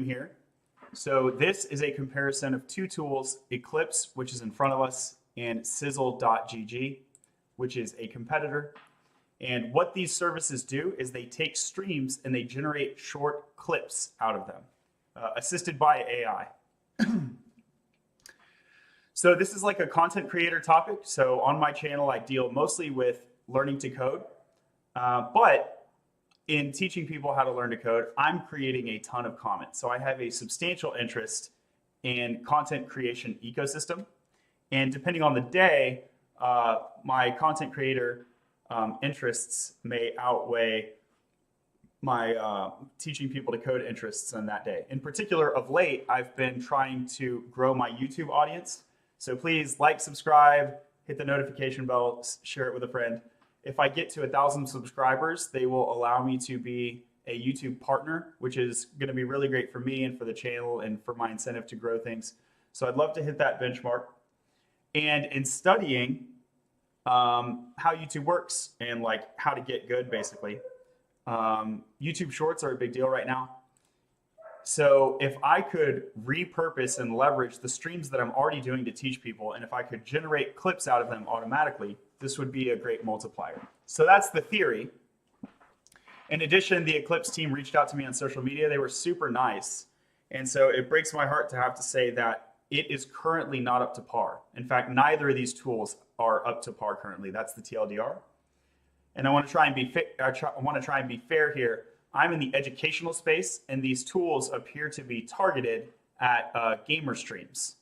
here. So this is a comparison of two tools, Eklipse, which is in front of us, and Sizzle.gg, which is a competitor. And what these services do is they take streams and they generate short clips out of them, assisted by AI. So this is like a content creator topic. So on my channel, I deal mostly with learning to code, but in teaching people how to learn to code, I'm creating a ton of comments. So I have a substantial interest in content creation ecosystem. And depending on the day, my content creator interests may outweigh my teaching people to code interests on that day. In particular, of late, I've been trying to grow my YouTube audience. So please like, subscribe, hit the notification bell, share it with a friend. If I get to 1,000 subscribers, they will allow me to be a YouTube partner, which is going to be really great for me and for the channel and for my incentive to grow things. So I'd love to hit that benchmark. And in studying how YouTube works and like how to get good, basically, YouTube Shorts are a big deal right now. So if I could repurpose and leverage the streams that I'm already doing to teach people, and if I could generate clips out of them automatically, this would be a great multiplier. So that's the theory. In addition, the Eklipse team reached out to me on social media. They were super nice. And so it breaks my heart to have to say that it is currently not up to par. In fact, neither of these tools are up to par currently. That's the TLDR. And I want to try and be fair here. I'm in the educational space, and these tools appear to be targeted at gamer streams.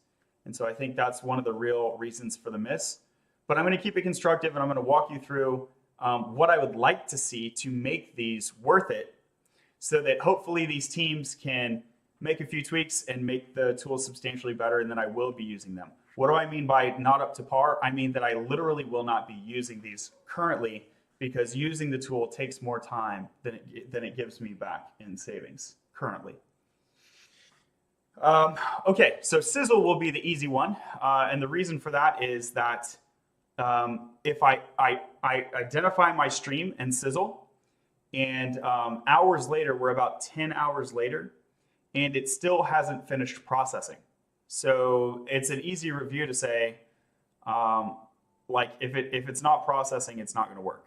And so I think that's one of the real reasons for the miss. But I'm going to keep it constructive, and I'm going to walk you through what I would like to see to make these worth it, so that hopefully these teams can make a few tweaks and make the tools substantially better, and then I will be using them. What do I mean by not up to par? I mean that I literally will not be using these currently, because using the tool takes more time than it gives me back in savings currently. Okay, so Sizzle will be the easy one. And the reason for that is that if I identify my stream in Sizzle, and hours later, we're about 10 hours later, and it still hasn't finished processing. So it's an easy review to say, like if it's not processing, it's not going to work.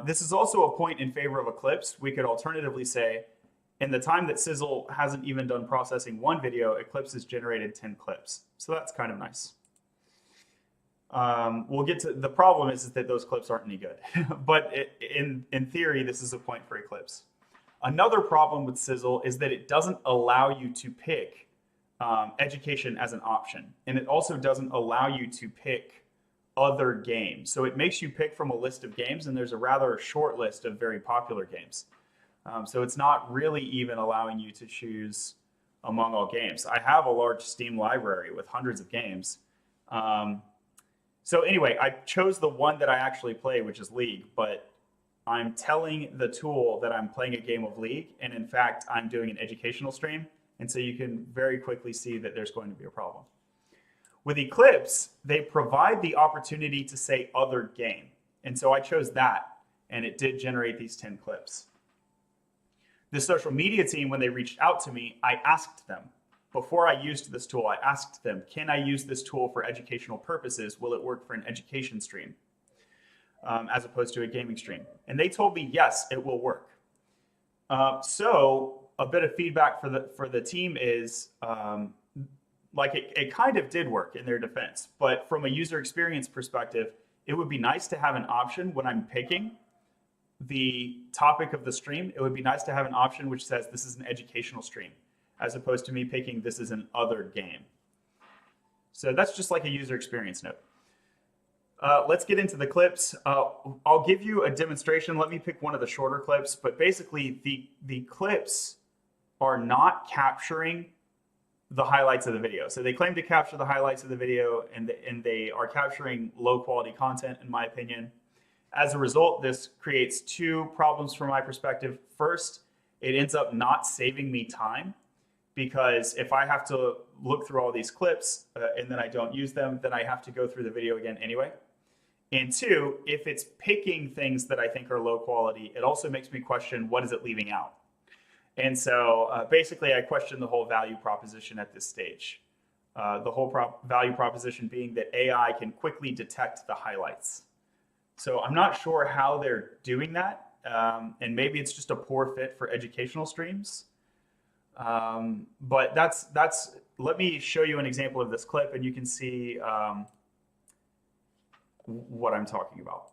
This is also a point in favor of Eklipse. We could alternatively say, in the time that Sizzle hasn't even done processing one video, Eklipse has generated 10 clips. So that's kind of nice. We'll get to the problem is that those clips aren't any good. But in theory, this is a point for Eklipse. Another problem with Sizzle is that it doesn't allow you to pick education as an option. And it also doesn't allow you to pick other games. So it makes you pick from a list of games, and there's a rather short list of very popular games. So it's not really even allowing you to choose among all games. I have a large Steam library with hundreds of games. So anyway, I chose the one that I actually play, which is League, but I'm telling the tool that I'm playing a game of League, and in fact, I'm doing an educational stream. And so you can very quickly see that there's going to be a problem. With Eklipse, they provide the opportunity to say other game. And so I chose that, and it did generate these 10 clips. The social media team, when they reached out to me, I asked them, before I used this tool, I asked them, can I use this tool for educational purposes? Will it work for an education stream as opposed to a gaming stream? And they told me, yes, it will work. So a bit of feedback for the team is, like it kind of did work in their defense, but from a user experience perspective, it would be nice to have an option when I'm picking the topic of the stream. It would be nice to have an option which says this is an educational stream, as opposed to me picking this is an other game. So that's just like a user experience note. Let's get into the clips. I'll give you a demonstration. Let me pick one of the shorter clips, but basically the clips are not capturing the highlights of the video. So they claim to capture the highlights of the video, and they are capturing low quality content, in my opinion. As a result, this creates two problems from my perspective. First, it ends up not saving me time, because if I have to look through all these clips and then I don't use them, then I have to go through the video again anyway. And two, if it's picking things that I think are low quality, it also makes me question, what is it leaving out? And so basically, I question the whole value proposition at this stage. The whole value proposition being that AI can quickly detect the highlights. So I'm not sure how they're doing that. And maybe it's just a poor fit for educational streams. But let me show you an example of this clip and you can see what I'm talking about.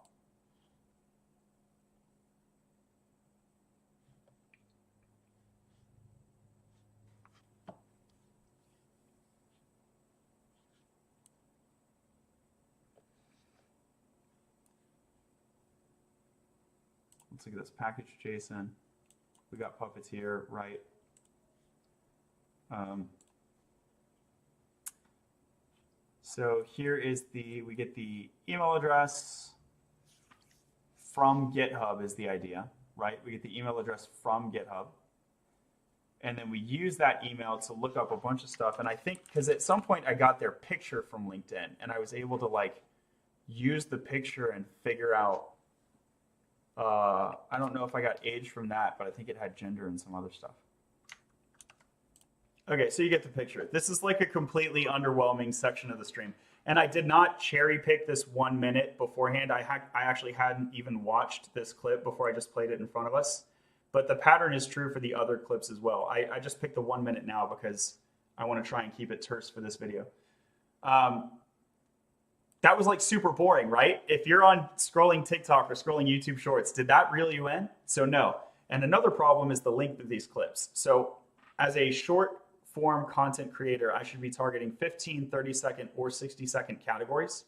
Let's look at this package JSON. We got Puppeteer, right? So here is we get the email address from GitHub is the idea, right? We get the email address from GitHub. And then we use that email to look up a bunch of stuff. And I think, because at some point I got their picture from LinkedIn and I was able to like use the picture and figure out, I don't know if I got age from that, but I think it had gender and some other stuff. Okay, so you get the picture. This is like a completely underwhelming section of the stream. And I did not cherry pick this 1 minute beforehand. I actually hadn't even watched this clip before I just played it in front of us. But the pattern is true for the other clips as well. I just picked the 1 minute now because I want to try and keep it terse for this video. That was like super boring, right? If you're on scrolling TikTok or scrolling YouTube Shorts, did that reel you in? So no. And another problem is the length of these clips. So as a short form content creator, I should be targeting 15, 30-second, or 60-second categories.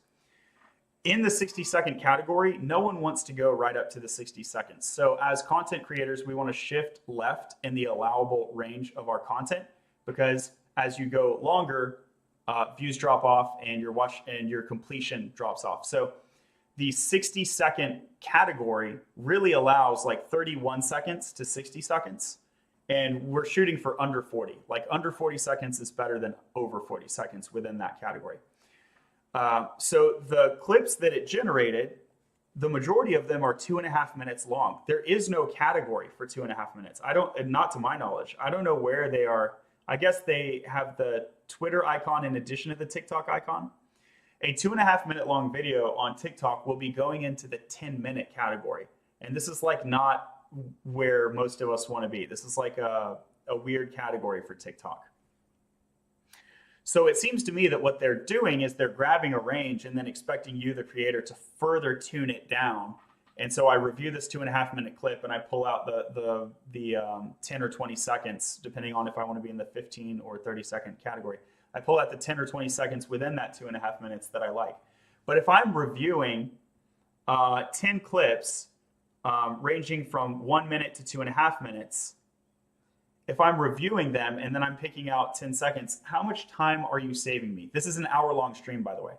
In the 60-second category, no one wants to go right up to the 60 seconds. So as content creators, we want to shift left in the allowable range of our content because as you go longer, views drop off and your completion drops off. So the 60-second category really allows like 31 seconds to 60 seconds. And we're shooting for under 40. Like under 40 seconds is better than over 40 seconds within that category. So the clips that it generated, the majority of them are 2.5 minutes long. There is no category for 2.5 minutes. Not to my knowledge. I don't know where they are. I guess they have the Twitter icon in addition to the TikTok icon. A 2.5 minute long video on TikTok will be going into the 10-minute category. And this is like not where most of us want to be. This is like a weird category for TikTok. So it seems to me that what they're doing is they're grabbing a range and then expecting you, the creator, to further tune it down. And so I review this 2.5 minute clip and I pull out the 10 or 20 seconds, depending on if I want to be in the 15 or 30-second category. I pull out the 10 or 20 seconds within that 2.5 minutes that I like. But if I'm reviewing 10 clips ranging from 1 minute to 2.5 minutes, if I'm reviewing them and then I'm picking out 10 seconds, how much time are you saving me? This is an hour-long stream, by the way.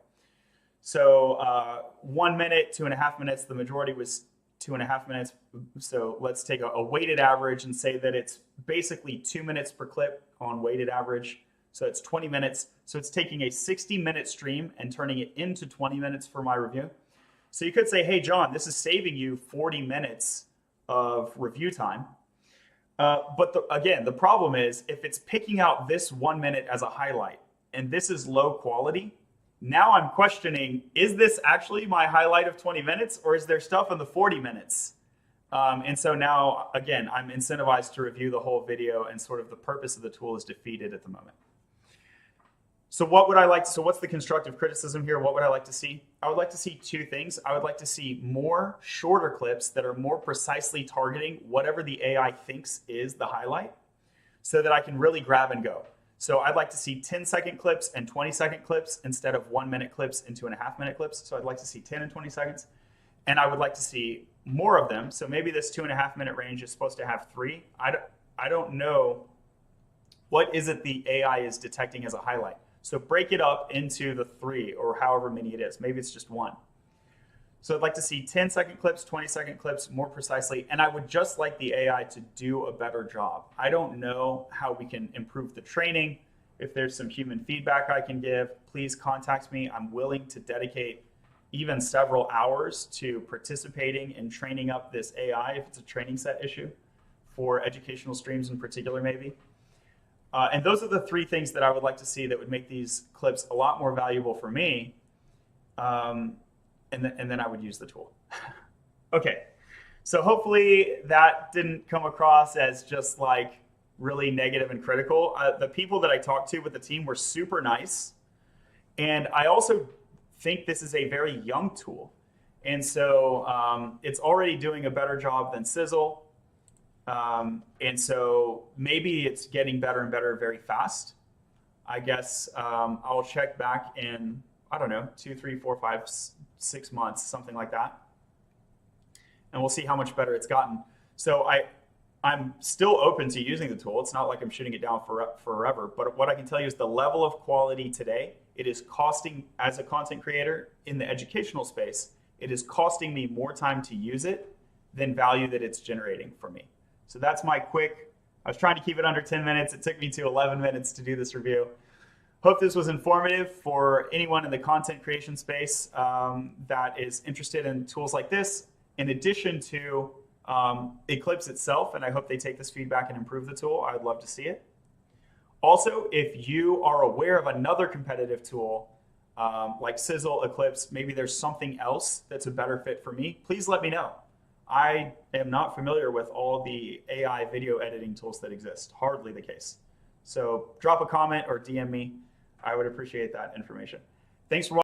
So 1 minute, 2.5 minutes, the majority was 2.5 minutes. So let's take a weighted average and say that it's basically 2 minutes per clip on weighted average. So it's 20 minutes. So it's taking a 60-minute stream and turning it into 20 minutes for my review. So you could say, hey, John, this is saving you 40 minutes of review time. But again, the problem is if it's picking out this 1 minute as a highlight and this is low quality, now I'm questioning, is this actually my highlight of 20 minutes or is there stuff in the 40 minutes? And so now, again, I'm incentivized to review the whole video and sort of the purpose of the tool is defeated at the moment. So what's the constructive criticism here? What would I like to see? I would like to see two things. I would like to see more shorter clips that are more precisely targeting whatever the AI thinks is the highlight so that I can really grab and go. So I'd like to see 10-second clips and 20-second clips instead of 1 minute clips and 2.5 minute clips. So I'd like to see 10 and 20 seconds. And I would like to see more of them. So maybe this 2.5 minute range is supposed to have 3. I don't know what is it the AI is detecting as a highlight. So break it up into the 3 or however many it is. Maybe it's just 1. So I'd like to see 10-second clips, 20-second clips more precisely. And I would just like the AI to do a better job. I don't know how we can improve the training. If there's some human feedback I can give, please contact me. I'm willing to dedicate even several hours to participating in training up this AI if it's a training set issue for educational streams in particular, maybe. And those are the three things that I would like to see that would make these clips a lot more valuable for me. And then I would use the tool. Okay, so hopefully that didn't come across as just like really negative and critical. The people that I talked to with the team were super nice. And I also think this is a very young tool. And so it's already doing a better job than Sizzle. And so maybe it's getting better and better very fast. I guess I'll check back in, I don't know, 2, 3, 4, 5, 6 months, something like that. And we'll see how much better it's gotten. So I'm still open to using the tool. It's not like I'm shutting it down forever. But what I can tell you is the level of quality today, it is costing, as a content creator in the educational space, it is costing me more time to use it than value that it's generating for me. So that's my quick, I was trying to keep it under 10 minutes. It took me to 11 minutes to do this review. Hope this was informative for anyone in the content creation space that is interested in tools like this, in addition to Eklipse itself, and I hope they take this feedback and improve the tool. I'd love to see it. Also, if you are aware of another competitive tool like Sizzle, Eklipse, maybe there's something else that's a better fit for me, please let me know. I am not familiar with all the AI video editing tools that exist. Hardly the case. So drop a comment or DM me. I would appreciate that information. Thanks for watching.